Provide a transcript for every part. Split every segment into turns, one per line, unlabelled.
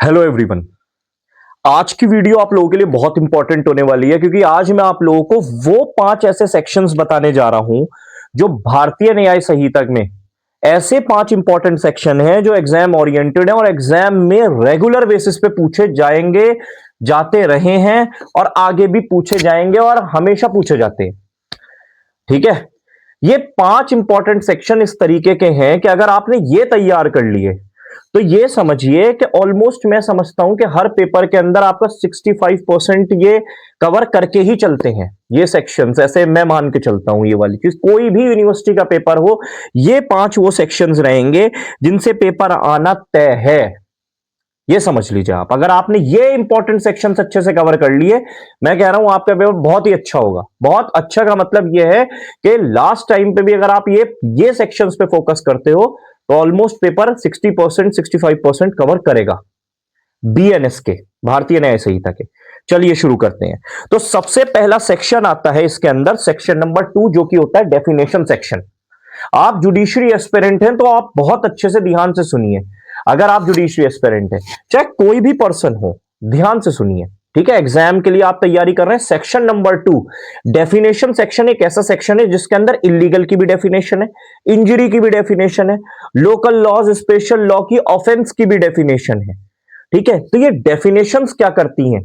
Hello everyone. आज की video आप लोगों के लिए बहुत इंपॉर्टेंट होने वाली है क्योंकि आज मैं आप लोगों को वो 5 ऐसे सेक्शंस बताने जा रहा हूं जो भारतीय न्याय संहिता में ऐसे 5 इंपॉर्टेंट सेक्शन हैं जो एग्जाम ओरिएंटेड है और एग्जाम में रेगुलर बेसिस पे पूछे जाएंगे, जाते रहे हैं और आगे भी पूछे जाएंगे और हमेशा पूछे जाते हैं। ठीक है, ये 5 इंपॉर्टेंट सेक्शन इस तरीके के हैं कि अगर आपने ये तैयार कर लिए तो ये समझिए कि ऑलमोस्ट मैं समझता हूं कि हर पेपर के अंदर आपका 65% ये कवर करके ही चलते हैं। ये सेक्शंस ऐसे मैं मान के चलता हूं, ये वाली चीज कोई भी यूनिवर्सिटी का पेपर हो, ये 5 वो सेक्शंस रहेंगे जिनसे पेपर आना तय है। ये समझ लीजिए आप, अगर आपने ये इंपॉर्टेंट सेक्शंस अच्छे से कवर कर लिए, मैं कह रहा हूं आपका पेपर बहुत ही अच्छा होगा। बहुत अच्छा का मतलब ये है कि लास्ट टाइम पे भी अगर आप ये सेक्शंस पे फोकस करते हो तो ऑलमोस्ट पेपर 60% 65% कवर करेगा बीएनएस के, भारतीय न्याय संहिता के। चलिए शुरू करते हैं। तो सबसे पहला सेक्शन आता है इसके अंदर, सेक्शन नंबर 2, जो कि होता है डेफिनेशन सेक्शन। आप जुडिशरी एस्पिरेंट हैं तो आप बहुत अच्छे से ध्यान से सुनिए। अगर आप जुडिशरी एस्पिरेंट हैं, चाहे कोई भी पर्सन हो, ध्यान से सुनिए। ठीक है, एग्जाम के लिए आप तैयारी कर रहे हैं। सेक्शन नंबर 2 डेफिनेशन सेक्शन एक ऐसा सेक्शन है जिसके अंदर इलीगल की भी डेफिनेशन है, इंजरी की भी डेफिनेशन है, लोकल लॉज, स्पेशल लॉ की ऑफेंस की भी डेफिनेशन है। ठीक है, तो ये डेफिनेशंस क्या करती हैं,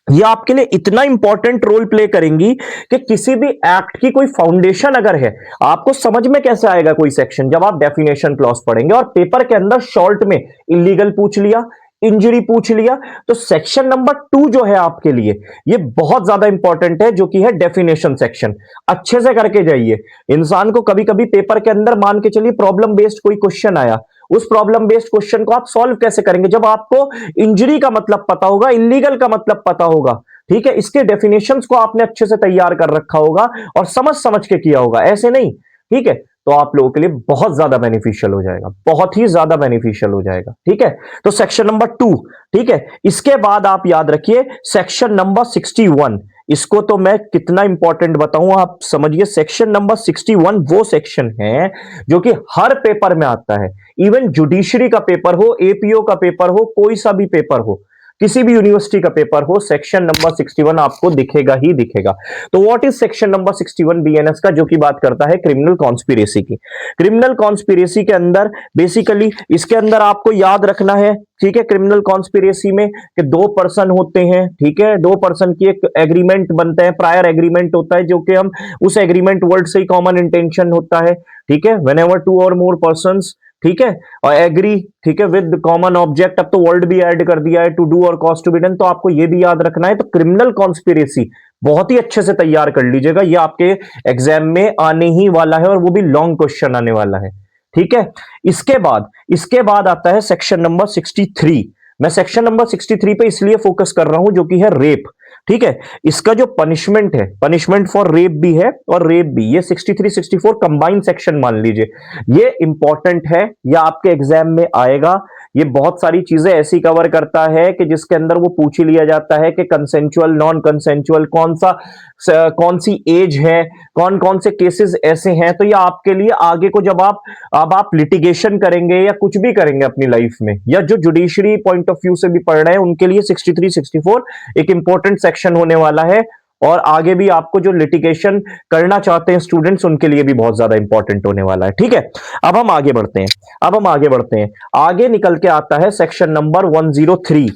ये आपके लिए इतना इंपॉर्टेंट रोल प्ले करेंगी कि किसी भी एक्ट की कोई फाउंडेशन अगर है, आपको समझ में कैसे आएगा कोई सेक्शन, जब आप डेफिनेशन क्लॉज पढ़ेंगे। और पेपर के अंदर शॉर्ट में इलीगल पूछ लिया, इंजरी पूछ लिया, तो सेक्शन नंबर 2 जो है आपके लिए ये बहुत ज्यादा इंपॉर्टेंट है, जो कि है डेफिनेशन सेक्शन। अच्छे से करके जाइए। इंसान को कभी कभी पेपर के अंदर मान के चलिए प्रॉब्लम बेस्ड कोई क्वेश्चन आया, उस प्रॉब्लम बेस्ड क्वेश्चन को आप सॉल्व कैसे करेंगे जब आपको इंजरी का मतलब पता होगा, इलीगल का मतलब पता होगा। ठीक है, इसके डेफिनेशंस को आपने अच्छे से तैयार कर रखा होगा और समझ समझ के किया होगा, ऐसे नहीं। ठीक है, तो आप लोगों के लिए बहुत ज्यादा बेनिफिशियल हो जाएगा, बहुत ही ज्यादा बेनिफिशियल हो जाएगा। ठीक है, तो सेक्शन नंबर 2। ठीक है, इसके बाद आप याद रखिए सेक्शन नंबर 61। इसको तो मैं कितना इंपॉर्टेंट बताऊं, आप समझिए। सेक्शन नंबर 61 वो सेक्शन है जो कि हर पेपर में आता है। इवन जुडिशरी का पेपर हो, एपीओ का पेपर हो, कोई सा भी पेपर हो, किसी भी यूनिवर्सिटी का पेपर हो, सेक्शन नंबर 61 आपको दिखेगा ही दिखेगा। तो what is section number 61 BNS का, जो कि बात करता है क्रिमिनल कॉन्स्पिरेसी की। क्रिमिनल कॉन्स्पिरेसी के अंदर बेसिकली इसके अंदर आपको याद रखना है, ठीक है, क्रिमिनल कॉन्स्पिरेसी में कि 2 पर्सन होते हैं। ठीक है, 2 पर्सन की एक एग्रीमेंट बनता है, प्रायर एग्रीमेंट होता है, जो कि हम उस एग्रीमेंट वर्ड से ही कॉमन इंटेंशन होता है। ठीक है, वेन एवर 2 और मोर पर्सन, ठीक है, और एग्री, ठीक है, विद कॉमन ऑब्जेक्ट। अब तो वर्ड भी ऐड कर दिया है, टू डू और कॉज टू बी डन, तो आपको ये भी याद रखना है। तो क्रिमिनल कॉन्स्पिरेसी बहुत ही अच्छे से तैयार कर लीजिएगा, ये आपके एग्जाम में आने ही वाला है और वो भी लॉन्ग क्वेश्चन आने वाला है। ठीक है, इसके बाद आता है सेक्शन नंबर 63। मैं सेक्शन नंबर 63 पे इसलिए फोकस कर रहा हूं जो कि है रेप। ठीक है, इसका जो पनिशमेंट है, पनिशमेंट फॉर रेप भी है और रेप भी, ये 63 64 कंबाइंड सेक्शन मान लीजिए। ये इंपॉर्टेंट है, ये आपके एग्जाम में आएगा। ये बहुत सारी चीजें ऐसी कवर करता है कि जिसके अंदर वो पूछ ही लिया जाता है कि कंसेंचुअल, नॉन कंसेंचुअल, कौन सी एज है, कौन कौन से केसेस ऐसे हैं। तो ये आपके लिए आगे को जब आप लिटिगेशन करेंगे या कुछ भी करेंगे अपनी लाइफ में, या जो जुडिशरी पॉइंट ऑफ व्यू से भी पढ़ रहे हैं, उनके लिए 63 64 एक इंपॉर्टेंट सेक्शन होने वाला है। और आगे भी आपको जो लिटिगेशन करना चाहते हैं स्टूडेंट्स, उनके लिए भी बहुत ज्यादा इंपॉर्टेंट होने वाला है। ठीक है, अब हम आगे बढ़ते हैं। आगे निकल के आता है सेक्शन नंबर 103।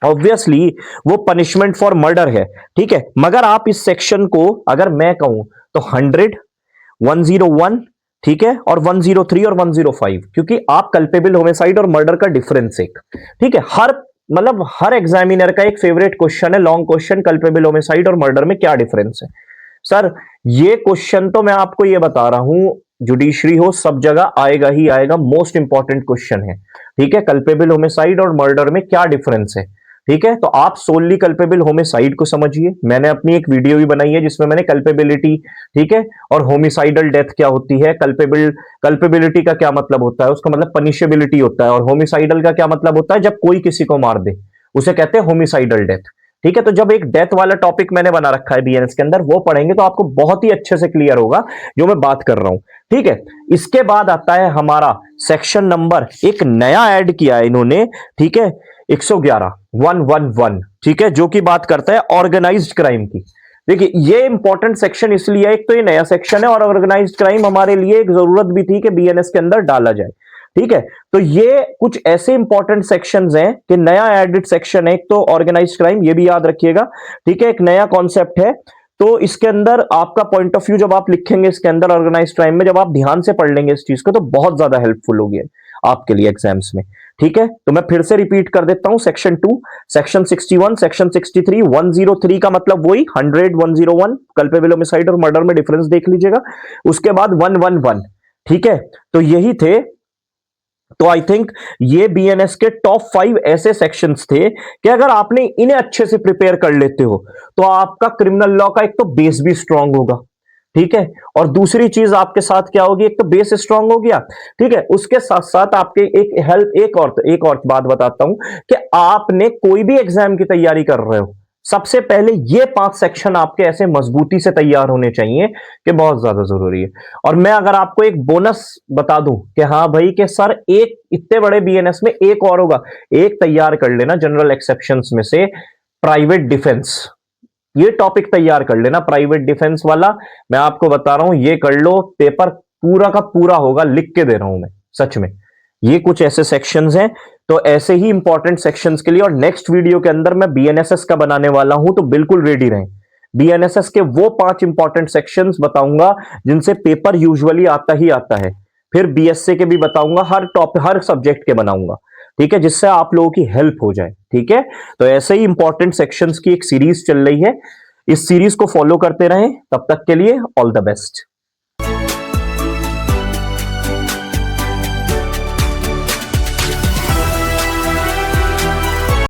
ऑब्वियसली वो पनिशमेंट फॉर मर्डर है। ठीक है, मगर आप इस सेक्शन को अगर मैं कहूं तो 100, 101, ठीक है, और 103 और 105, क्योंकि आप कल्पेबल होमिसाइड और मर्डर का डिफरेंस एक, ठीक है, हर एग्जामिनर का एक फेवरेट क्वेश्चन है, लॉन्ग क्वेश्चन, कल्पेबल होमिसाइड और मर्डर में क्या डिफरेंस है। सर ये क्वेश्चन तो मैं आपको ये बता रहा हूं, जुडिशरी हो सब जगह आएगा ही आएगा, मोस्ट इंपॉर्टेंट क्वेश्चन है। ठीक है, कल्पेबल होमिसाइड और मर्डर में क्या डिफरेंस है। ठीक है, तो आप सोनली कल्पेबल होमिसाइड को समझिए। मैंने अपनी एक वीडियो भी बनाई है जिसमें मैंने कल्पेबिलिटी, ठीक है, और होमिसाइडल डेथ क्या होती है, कल्पेबिलिटी का क्या मतलब होता है, उसका मतलब पनिशेबिलिटी होता है, और होमिसाइडल का क्या मतलब होता है, जब कोई किसी को मार दे उसे कहते हैं होमिसाइडल डेथ। ठीक है, तो जब एक डेथ वाला टॉपिक मैंने बना रखा है बीएनएस के अंदर, वो पढ़ेंगे तो आपको बहुत ही अच्छे से क्लियर होगा जो मैं बात कर रहा हूं। ठीक है, इसके बाद आता है हमारा सेक्शन नंबर, एक नया ऐड किया है इन्होंने, ठीक है, 111, ठीक है, जो कि बात करता है ऑर्गेनाइज्ड क्राइम की। देखिए ये इंपॉर्टेंट सेक्शन इसलिए है, एक तो ये नया सेक्शन है और ऑर्गेनाइज्ड क्राइम हमारे लिए एक जरूरत भी थी कि बीएनएस के अंदर डाला जाए। ठीक है, तो ये कुछ ऐसे इंपॉर्टेंट सेक्शंस हैं कि नया एडिड सेक्शन है, एक तो ऑर्गेनाइज्ड क्राइम, ये भी याद रखिएगा। ठीक है, एक नया कॉन्सेप्ट है, तो इसके अंदर आपका पॉइंट ऑफ व्यू जब आप लिखेंगे इसके अंदर ऑर्गेनाइज्ड क्राइम में, जब आप ध्यान से पढ़ लेंगे इस चीज को, तो बहुत ज्यादा हेल्पफुल होगी आपके लिए एग्जाम्स में। ठीक है, तो मैं फिर से रिपीट कर देता हूं, सेक्शन 2, सेक्शन 61, सेक्शन 63, 103 का मतलब वही 100, 101, कल्पेबल होमिसाइड और मर्डर में डिफरेंस देख लीजिएगा। उसके बाद 111, ठीक है, तो यही थे। तो आई थिंक ये बीएनएस के टॉप 5 ऐसे सेक्शंस थे कि अगर आपने इन्हें अच्छे से प्रिपेयर कर लेते हो तो आपका क्रिमिनल लॉ का एक तो बेस भी स्ट्रांग होगा। ठीक है, और दूसरी चीज आपके साथ क्या होगी, एक तो बेस स्ट्रांग हो गया, ठीक है, उसके साथ साथ आपके एक और बात बताता हूं कि आपने कोई भी एग्जाम की तैयारी कर रहे हो, सबसे पहले ये 5 सेक्शन आपके ऐसे मजबूती से तैयार होने चाहिए कि बहुत ज्यादा जरूरी है। और मैं अगर आपको एक बोनस बता दूं कि हाँ भाई कि सर एक इतने बड़े बीएनएस में एक और होगा, एक तैयार कर लेना जनरल एक्सेप्शंस में से, प्राइवेट डिफेंस, ये टॉपिक तैयार कर लेना, प्राइवेट डिफेंस वाला। मैं आपको बता रहा हूं, ये कर लो, पेपर पूरा का पूरा होगा, लिख के दे रहा हूं मैं सच में। ये कुछ ऐसे सेक्शंस हैं, तो ऐसे ही इंपॉर्टेंट सेक्शंस के लिए और नेक्स्ट वीडियो के अंदर मैं बीएनएसएस का बनाने वाला हूं, तो बिल्कुल रेडी रहें। बीएनएसएस के वो 5 इंपॉर्टेंट सेक्शंस बताऊंगा जिनसे पेपर यूजुअली आता ही आता है, फिर बीएसए के भी बताऊंगा, हर सब्जेक्ट के बनाऊंगा, ठीक है, जिससे आप लोगों की हेल्प हो जाए। ठीक है, तो ऐसे ही इंपॉर्टेंट सेक्शंस की एक सीरीज चल रही है, इस सीरीज को फॉलो करते रहें, तब तक के लिए ऑल द बेस्ट।